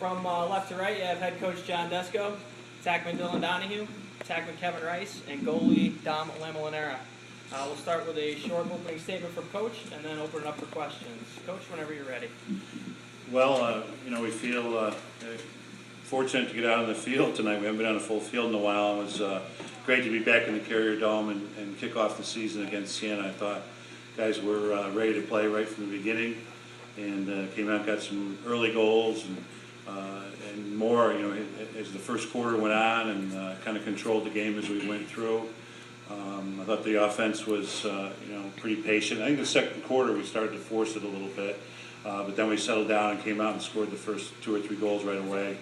from left to right, you have head coach John Desko, attackman Dylan Donahue, attackman Kevin Rice, and goalie Dom Lamolinera. We'll start with a short opening statement from Coach and then open it up for questions. Coach, whenever you're ready. Well, we feel fortunate to get out on the field tonight. We haven't been on a full field in a while. It was great to be back in the Carrier Dome and kick off the season against Siena. I thought guys were ready to play right from the beginning, and came out, got some early goals and more. As the first quarter went on, and kind of controlled the game as we went through. I thought the offense was pretty patient. I think the second quarter we started to force it a little bit, but then we settled down and came out and scored the first 2 or 3 goals right away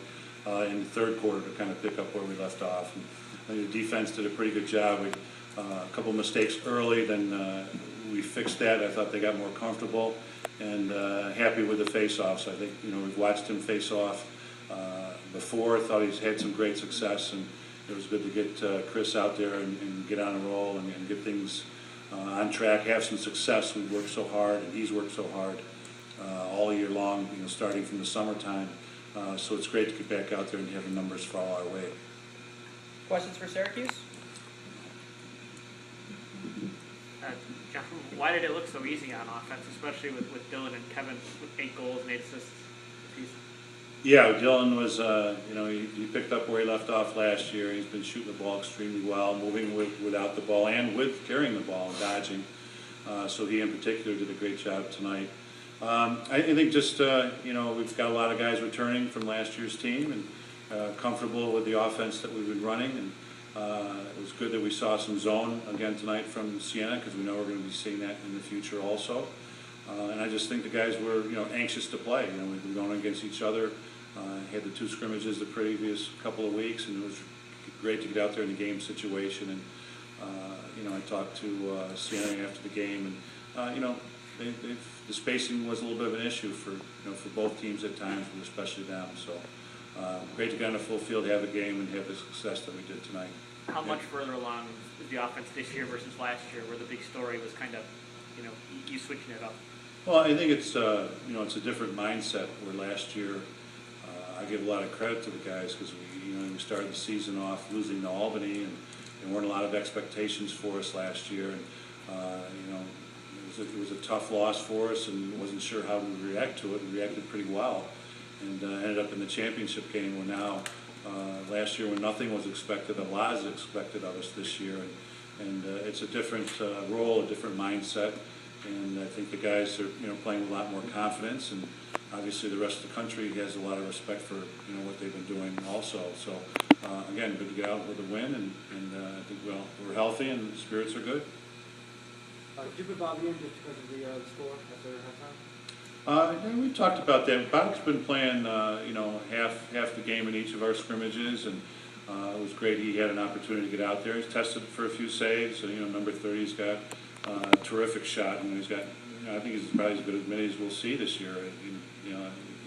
in the third quarter to kind of pick up where we left off. And I think the defense did a pretty good job. We a couple mistakes early, then we fixed that. I thought they got more comfortable and happy with the face-offs. I think we've watched him face off before. Thought he's had some great success, and it was good to get Chris out there and get on a roll and get things on track, have some success. We've worked so hard, and he's worked so hard all year long, starting from the summertime. So it's great to get back out there and have the numbers fall our way. Questions for Syracuse? Jeff, why did it look so easy on offense, especially with Dylan and Kevin with 8 goals and 8 assists apiece? Yeah, Dylan was, he picked up where he left off last year. He's been shooting the ball extremely well, moving without the ball and with carrying the ball and dodging. So he in particular did a great job tonight. I think just, we've got a lot of guys returning from last year's team and comfortable with the offense that we've been running. And it was good that we saw some zone again tonight from Siena, because we know we're going to be seeing that in the future also. And I just think the guys were, anxious to play. We've been going against each other. Had the 2 scrimmages the previous couple of weeks, and it was great to get out there in the game situation. And I talked to Siena after the game, and the spacing was a little bit of an issue for both teams at times, but especially them. So great to get on a full field, have a game, and have the success that we did tonight. How much further along is the offense this year versus last year, where the big story was kind of, you switching it up? Well, I think it's it's a different mindset. Where last year, I give a lot of credit to the guys, because we started the season off losing to Albany, and there weren't a lot of expectations for us last year, and it was a tough loss for us, and wasn't sure how we would react to it. We reacted pretty well, and ended up in the championship game. Where now, last year when nothing was expected, a lot is expected of us this year, and it's a different role, a different mindset. And I think the guys are, playing with a lot more confidence, and obviously the rest of the country has a lot of respect for, what they've been doing also. So, again, good to get out with a win, and I think we're healthy and the spirits are good. Did you put Bobby in just because of the score after halftime? We talked about that. Bob's been playing, half the game in each of our scrimmages, and it was great. He had an opportunity to get out there. He's tested for a few saves. So, number 30's got a terrific shot, and he's got. I think he's probably as good as many as we'll see this year.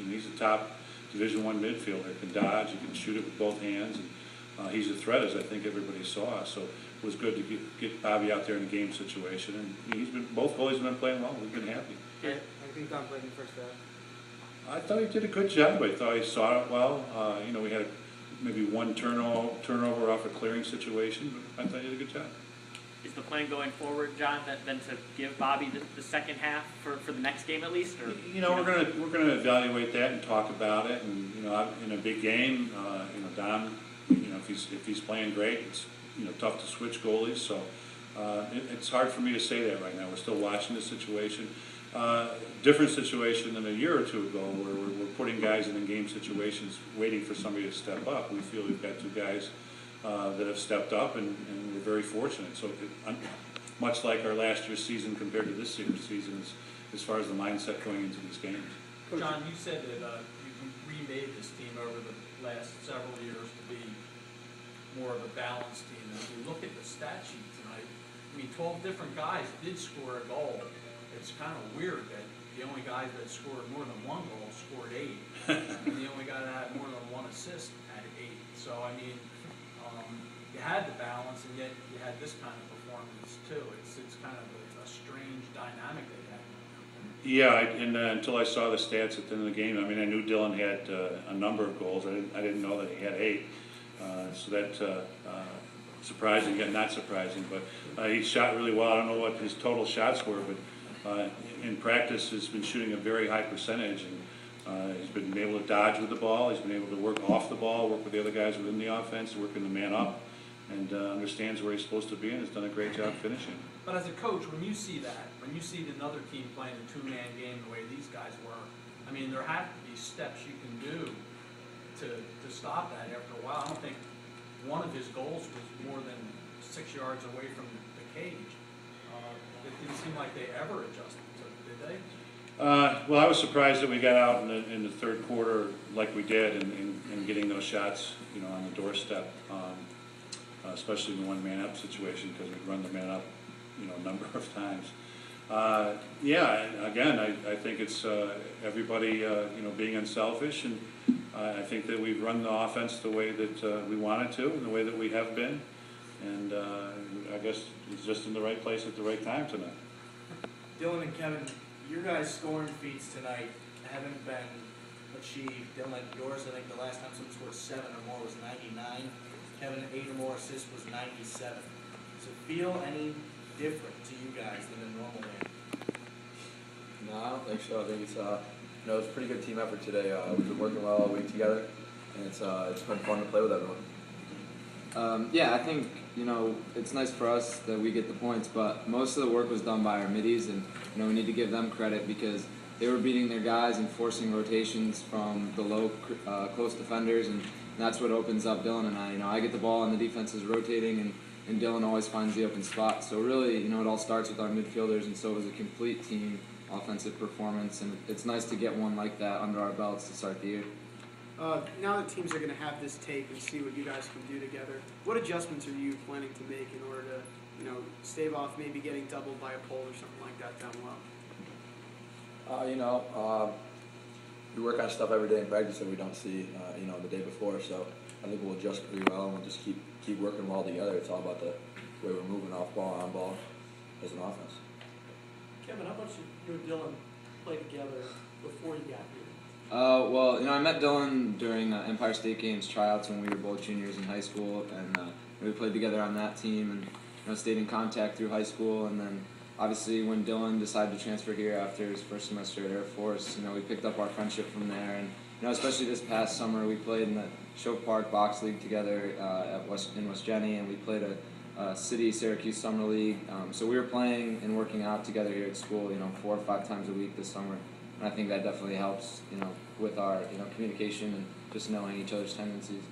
He's a top Division I midfielder. Can dodge, he can shoot it with both hands, and he's a threat, as I think everybody saw. So it was good to get Bobby out there in a game situation, and both goalies have been playing well. We've been happy. Yeah, I think Don played in the first half. I thought he did a good job. I thought he saw it well. We had maybe one turnover off a clearing situation, but I thought he did a good job. Is the plan going forward, John, then to give Bobby the second half for the next game at least? Or we're gonna evaluate that and talk about it. And in a big game, Don, if he's playing great, it's tough to switch goalies. So it's hard for me to say that right now. We're still watching the situation. Different situation than a year or 2 ago, where we're putting guys in game situations, waiting for somebody to step up. We feel we've got 2 guys that have stepped up, and we're very fortunate. So much like our last year's season compared to this year's season, as far as the mindset going into these games. John, you said that you remade this team over the last several years to be more of a balanced team. And if you look at the stat sheet tonight, 12 different guys did score a goal. It's kind of weird that the only guys that scored more than 1 goal scored 8, and the only guy that had more than 1 assist had 8. So, you had the balance, and yet you had this kind of performance too. It's kind of a strange dynamic they had. Yeah, until I saw the stats at the end of the game, I mean, I knew Dylan had a number of goals. I didn't know that he had 8. So that surprising, yet not surprising. But he shot really well. I don't know what his total shots were, but in practice, he's been shooting a very high percentage, and he's been able to dodge with the ball. He's been able to work off the ball, work with the other guys within the offense, working the man up, and understands where he's supposed to be, and has done a great job finishing. But as a coach, when you see that, when you see another team playing a two-man game the way these guys were, I mean, there have to be steps you can do to stop that after a while. I don't think one of his goals was more than 6 yards away from the cage. It didn't seem like they ever adjusted to it, did they? Well, I was surprised that we got out in the third quarter like we did, and getting those shots, on the doorstep, especially in the one-man-up situation, because we'd run the man up, a number of times. Yeah, again, I think it's everybody, being unselfish, and I think that we've run the offense the way that we wanted to, and the way that we have been, and I guess it's just in the right place at the right time tonight. Dylan and Kevin, your guys' scoring feats tonight haven't been achieved. Dylan, yours, I think the last time someone scored 7 or more was 99. Kevin, 8 or more assists was 97. Does it feel any different to you guys than a normal game? No, I don't think so. I think it's it's a pretty good team effort today. We've been working well all week together, and it's been fun to play with everyone. Yeah, I think it's nice for us that we get the points, but most of the work was done by our middies, and we need to give them credit because they were beating their guys and forcing rotations from the low, close defenders, and that's what opens up Dylan and I. I get the ball and the defense is rotating, and Dylan always finds the open spot. So really, it all starts with our midfielders, and so it was a complete team offensive performance, and it's nice to get one like that under our belts to start the year. Now that teams are going to have this tape and see what you guys can do together, what adjustments are you planning to make in order to, stave off maybe getting doubled by a pole or something like that down low? We work on stuff every day in practice that we don't see, the day before. So I think we'll adjust pretty well, and we'll just keep working well together. It's all about the way we're moving off ball, on ball, as an offense. Kevin, how much did you and Dylan play together before you got here? Well, I met Dylan during Empire State Games tryouts when we were both juniors in high school, and we played together on that team, and stayed in contact through high school, and then obviously when Dylan decided to transfer here after his first semester at Air Force, we picked up our friendship from there, and especially this past summer we played in the Show Park Box League together in West Jenny, and we played a City Syracuse Summer League, so we were playing and working out together here at school, 4 or 5 times a week this summer. And I think that definitely helps, with our, communication and just knowing each other's tendencies.